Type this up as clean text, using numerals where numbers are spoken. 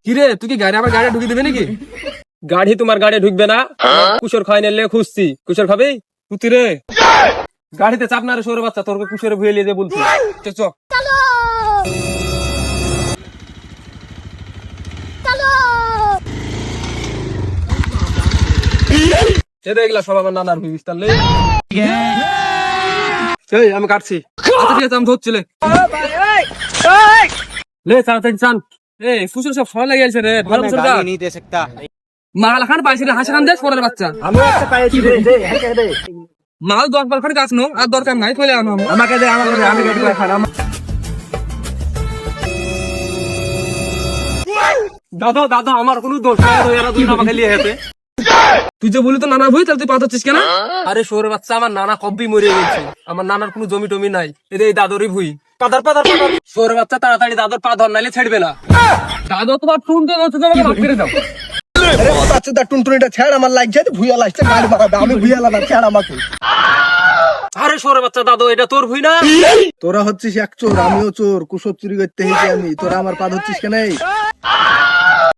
কিরে তুই কি গাড়ি আমার গাড়ি ঢুকিয়ে দেবে নাকি? গাড়ি তোমার গাড়ি ঢুকবে না, কুসর খাই নিলে খুঁজছি, কুসর খাবি তুই রে গাড়িতে চাপ না রে সৌর বাচ্চা, তোর কুসরে ভুয়ে লিয়ে বলছি। চ এগুলা সব আমার নানার ভুই বিস্তার লে। এই আমি কাটছি। আচ্ছা ঠিক আছে আমি ধরছি লে। লে তাড়াতাড়ি চান। এই ফুসুর সব ফল লাগে আছে রে, ভালো ফুসুর যা। नहीं दे सकता। মাল খান পাইছি রে, হাসি খান দে সোরের বাচ্চা। আমি একটা পাইছি রে, দে হেকে দে। মাল 10 বার খান গাছ নো, আর দরকার নাই কইলে আনো। আমাকে দে, আমি কেটে খাই। দাদা দাদা আমার কোনো দোষ নাই, এরা দুই আমাকে লিয়ে হেতে। তুই যে বলি তো নানা ভুই, তাহলে তুই পাঠাচ্ছিস কেন? আরে সৌর বাচ্চা, আমার নানা কব্বি মরে গেছে, আমার নানার কোনো জমি টমি নাই, এই দাদরই ভুই। পাদার পাদার পাদার সৌর বাচ্চা, তাড়াতাড়ি দাদর পা ধর, নাইলে ছেড়বে না। দাদা তোমার শুনতে যাচ্ছে, আমাকে ভাগ করে দাও। আরে বাচ্চাটা টুনটুনিটা ছাড়, আমার লাগছে ভুইয়া লাগছে, গাড়ি মারাবে, আমি ভুইয়া লাগা, ছাড় আমাকে। আরে সৌর বাচ্চা দাদু, এটা তোর ভুই না? তোরা হচ্ছিস এক চোর, আমিও চোর, কুসব চুরি করতে হেঁটে আমি, তোরা আমার পা ধরছিস কেন?